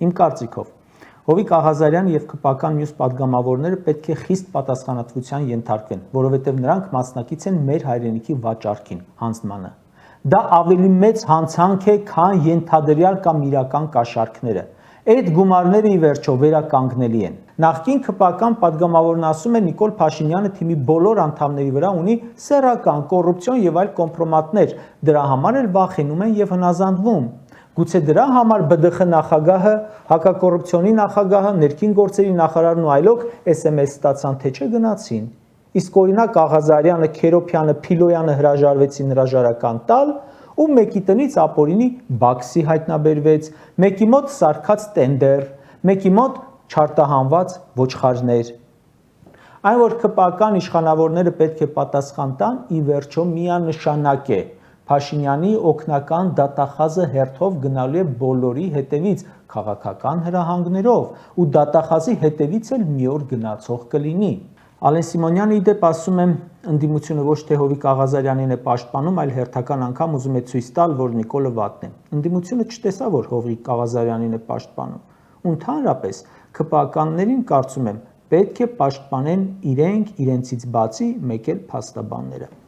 Իմ կարծիքով Հովիկ Աղազարյանը եւ ԿՊԱԿ-ական մյուս падգամավորները պետք է խիստ պատասխանատվության ենթարկվեն, որովհետեւ նրանք մասնակից են մեր հայրենիքի վաճառքին, հանձնմանը։ Դա ավելի մեծ հանցանք է, քան ենթադրյալ կամ իրական կաշառքները։ Այդ գումարները ի վերջո վերականգնելի են։ Նախկին ԿՊԱԿ-ական падգամավորն ասում է Նիկոլ Փաշինյանը թիմի բոլոր անդամների վրա ունի սեռական, կոռուպցիոն եւ այլ կոմպրոմատներ, դրա համար էլ վախենում են եւ հնազանդվում։ Գուցե դրա համար ԲԴԽ նախագահը, հակակոռուպցիոնի նախագահը, ներքին գործերի նախարարն ու այլոք SMS ստացան, թե չէ գնացին։ Իսկ օրինակ Աղազարյանը, Քերոփյանը, Փիլոյանը հրաժարվեցին հրաժարական տալ, ու մեկի տնից ապօրինի Բաքսի հայտնաբերվեց, մեկի մոտ սարքած տենդեր, մեկի մոտ չարտահանված ոչխարներ։ Այն որ ԿՊԱԿ-ական իշխանավորները պետք է պատասխան տան, ի վերջո միանշանակ է։ Փաշինյանի օգնական դատախազը հերթով գնալու է բոլորի հետևից քաղաքական հրահանգներով ու դատախազի հետևից էլ մի օր գնացող կլինի։ Ալեն Սիմոնյանը ի դեպ ասում եմ ընդդիմությունը ոչ թե Հովիկ Աղազարյանին է պաշտպանում, այլ հերթական անգամ ուզում է ցույց տալ, որ Նիկոլը վատն է։ Ընդդիմությունը չտեսա, որ Հովիկ Աղազարյանին է պաշտպանում։ Ու ընդհանրապես ԿՊԱԿ-ականներին կարծում եմ պետք է պաշտպանեն իրենք իրենցից բացի մեկ էլ փաստաբանները։